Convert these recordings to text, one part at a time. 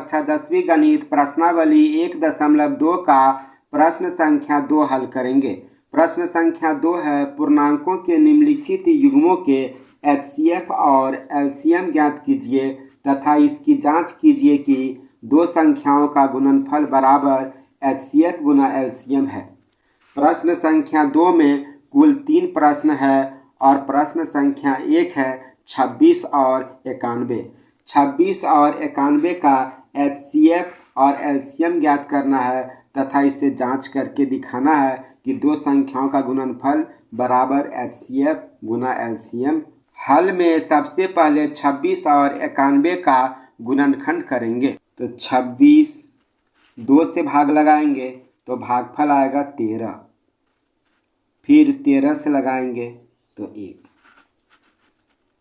कक्षा 10वीं गणित प्रश्नावली 1.2 का प्रश्न संख्या 2 हल करेंगे। प्रश्न संख्या 2 है, पूर्णांकों के निम्नलिखित युग्मों के एचसीएफ और एलसीएम ज्ञात कीजिए तथा इसकी जांच कीजिए कि दो संख्याओं का गुणनफल बराबर एचसीएफ गुना एलसीएम है। प्रश्न संख्या 2 में कुल 3 प्रश्न है और प्रश्न संख्या 1 है 26 और 91। 26 और 91 का एचसीएफ और एलसीएम ज्ञात करना है तथा इसे जांच करके दिखाना है कि दो संख्याओं का गुणनफल बराबर एचसीएफ गुना एलसीएम। हल में सबसे पहले 26 और 91 का गुणनखंड करेंगे। तो 26 2 से भाग लगाएंगे तो भागफल आएगा 13, फिर 13 से लगाएंगे तो 1।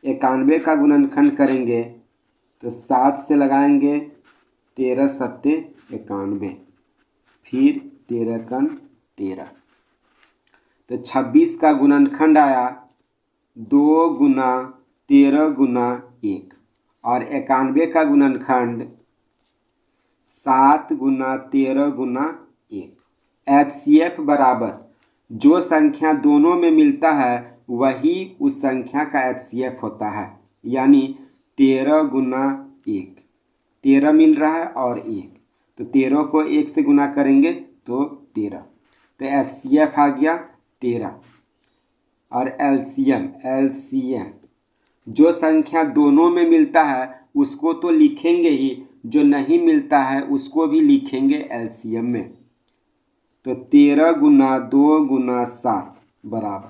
91 का गुणनखंड करेंगे तो 7 से लगाएंगे 13 सत्ते 91, फिर 13 कन 13। तो 26 का गुणनखंड आया 2 गुना 13 गुना 1 और 91 का गुणनखंड 7 गुना 13 गुना 1। एचसीएफ बराबर जो संख्या दोनों में मिलता है वही उस संख्या का एचसीएफ होता है, यानी 13 गुना 1। 13 मिल रहा है और 1, तो 13 को 1 से गुना करेंगे तो 13, तो एचसीएफ आ गया 13। और एलसीएम जो संख्या दोनों में मिलता है उसको तो लिखेंगे ही, जो नहीं मिलता है उसको भी लिखेंगे एलसीएम में। तो 13 गुना 2 गुना 7 बराबर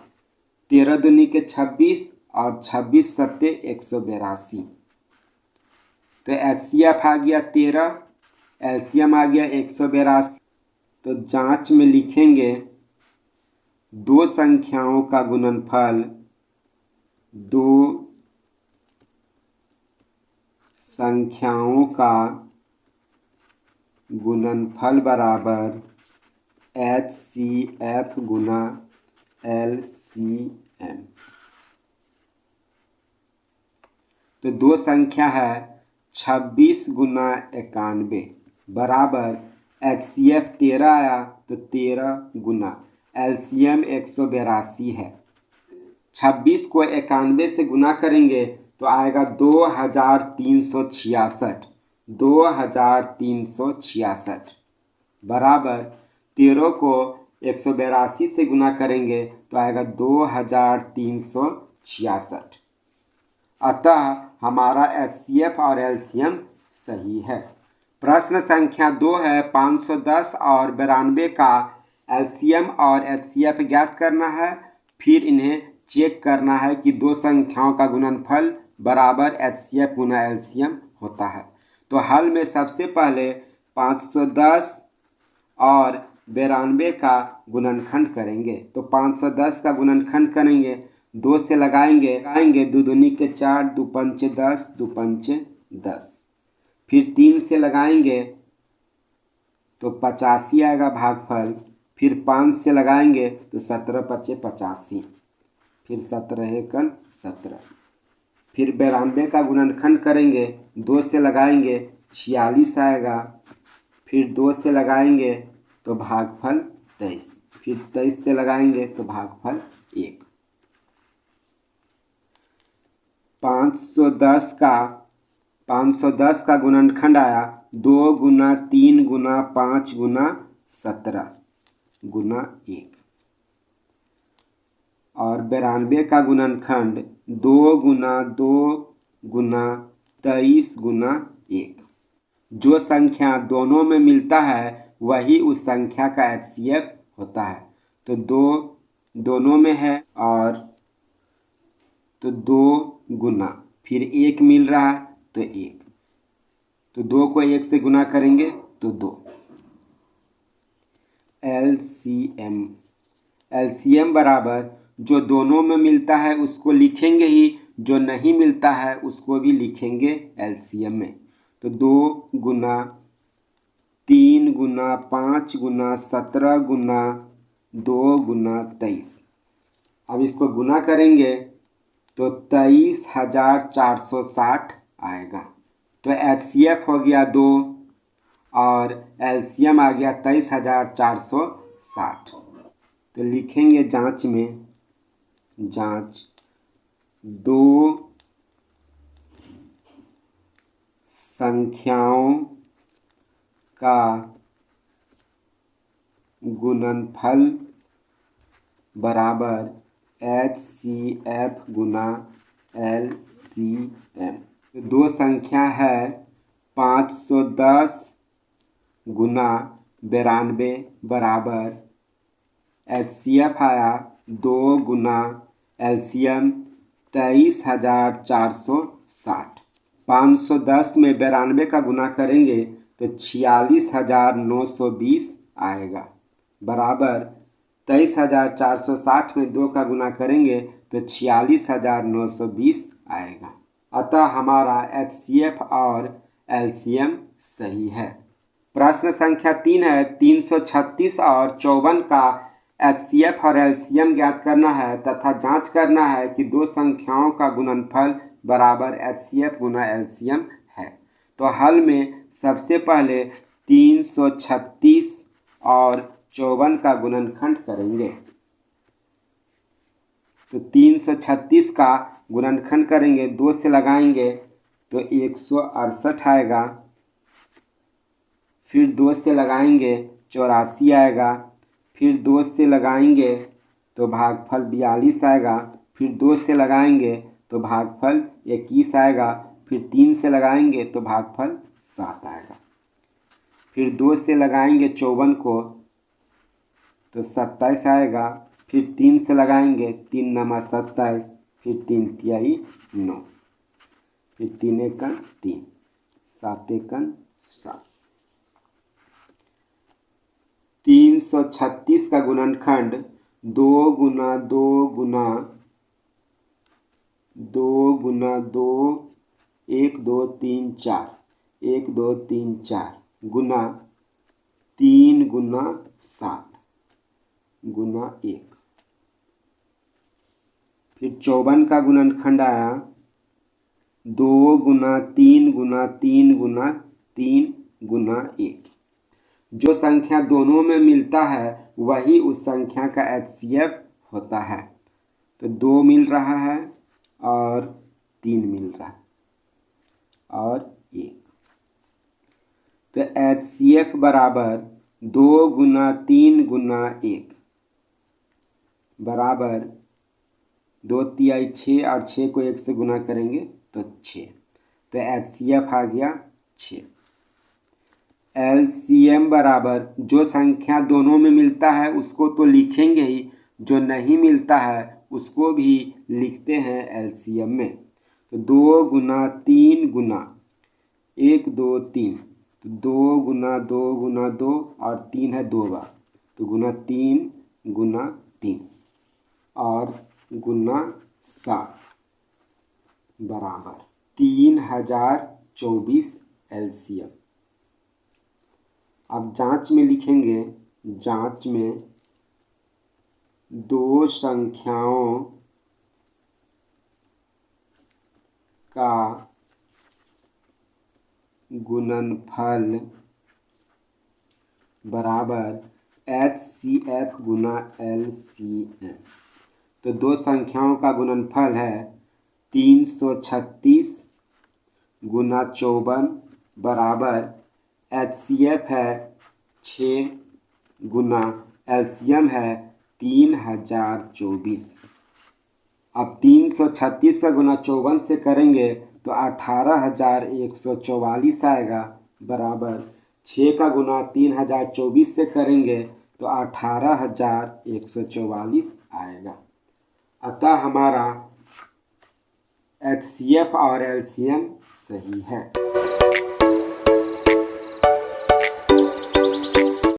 13 दूनी के 26 और 26 सत्ते 182। तो एचसीएफ आ गया 13, एलसीएम आ गया 182। तो जांच में लिखेंगे दो संख्याओं का गुणनफल, दो संख्याओं का गुणनफल बराबर एचसीएफ गुना एलसीएम। तो दो संख्या है 26 गुना 91 बराबर एचसीएफ 13 आया तो 13 गुना एलसीएम 182 है। 26 को 91 से गुना करेंगे तो आएगा 2366 बराबर 13 को 182 से गुना करेंगे तो आएगा 2366। अतः हमारा एचसीएफ और एलसीएम सही है। प्रश्न संख्या 2 है, 510 और 92 का एलसीएम और एचसीएफ ज्ञात करना है, फिर इन्हें चेक करना है कि दो संख्याओं का गुणनफल बराबर एचसीएफ गुना एलसीएम होता है। तो हल में सबसे पहले 510 और 92 का गुणनखंड करेंगे। तो 510 का गुणनखंड करेंगे, 2 से लगाएंगे 2 दूनी के 4, 2 पंचे 10, 2 पंचे 10, फिर 3 से लगाएंगे तो 85 आएगा भागफल, फिर 5 से लगाएंगे तो 17 पचे 85, फिर 17 एकन 17, फिर 92 का गुणनखंड करेंगे, 2 से लगाएंगे 46 आएगा, फिर 2 से लगाएंगे तो भागफल 23, फिर 23 से लगाएंगे तो भागफल 1। 510 का गुणनखंड आया 2 गुना 3 गुना 5 गुना 17 गुना 1 और 92 का गुणनखंड 2 गुना 2 गुना 23 गुना 1। जो संख्या दोनों में मिलता है वही उस संख्या का एचसीएफ होता है। तो 2 दोनों में है और तो 2 गुना, फिर 1 मिल रहा है तो 1, तो 2 को 1 से गुना करेंगे तो 2। एलसीएम बराबर जो दोनों में मिलता है उसको लिखेंगे ही, जो नहीं मिलता है उसको भी लिखेंगे एलसीएम में। तो 2 गुना 3 गुना 5 गुना 17 गुना 2 गुना 23। अब इसको गुना करेंगे तो 23,460 आएगा। तो एचसीएफ हो गया 2, और एलसीएम आ गया 23,460। तो लिखेंगे जांच में, जांच दो संख्याओं का गुणनफल बराबर HCF गुना LCM। दो संख्या है 510 गुना 92 बराबर HCF आया 2 गुना LCM 23,460। 510 में 92 का गुना करेंगे तो 46,920 आएगा बराबर 23,460 में 2 का गुना करेंगे तो 46,920 आएगा। अतः हमारा HCF और LCM सही है। प्रश्न संख्या 3 है 336 और 54 का HCF और LCM ज्ञात करना है तथा जांच करना है कि दो संख्याओं का गुणनफल बराबर HCF गुना LCM है। तो हल में सबसे पहले 336 और 54 का गुणनखंड करेंगे। तो 336 का गुणनखंड करेंगे, 2 से लगाएंगे तो 168 आएगा, फिर 2 से लगाएंगे 84 आएगा, फिर 2 से लगाएंगे तो भागफल 42 आएगा, फिर 2 से लगाएंगे तो भागफल 21 आएगा, फिर 3 से लगाएंगे तो भागफल 7 आएगा, फिर 2 से लगाएंगे 54 को तो 27 आएगा, फिर 3 से लगाएंगे 3 नमा 27, फिर 3 तिहाई 9, फिर 3 एकन 3, 7 एकन 7। 336 का गुणनखंड 2 गुना 2 गुना 2 गुना 2 1 2 3 4 1 2 3 4 गुना 3 गुना 7 गुना 1। फिर 54 का गुणनखंड आया 2 गुना 3 गुना 3 गुना 3 गुना 1। जो संख्या दोनों में मिलता है वही उस संख्या का HCF होता है। तो 2 मिल रहा है और 3 मिल रहा है और 1। तो HCF बराबर 2 गुना 3 गुना 1 बराबर 2 तिहाई 6 और 6 को 1 से गुना करेंगे तो 6। तो HCF आ गया 6। LCM बराबर जो संख्या दोनों में मिलता है उसको तो लिखेंगे ही, जो नहीं मिलता है उसको भी लिखते हैं LCM में। तो 2 गुना 3 गुना 1 2 3, तो 2 गुना 2 गुना 2 और 3 है 2 बार, तो गुना 3 गुना 3 और गुना 7 बराबर 3024 LCM। अब जांच में लिखेंगे, जांच में दो संख्याओं का गुणनफल बराबर HCF गुना LCM। तो दो संख्याओं का गुणनफल है 336 गुना 54 बराबर HCF है 6 गुना LCM है 3024। अब 336 का गुना 54 से करेंगे तो 18,144 आएगा बराबर 6 का गुना 3024 से करेंगे तो 18,144 आएगा। अतः हमारा HCF और LCM सही है।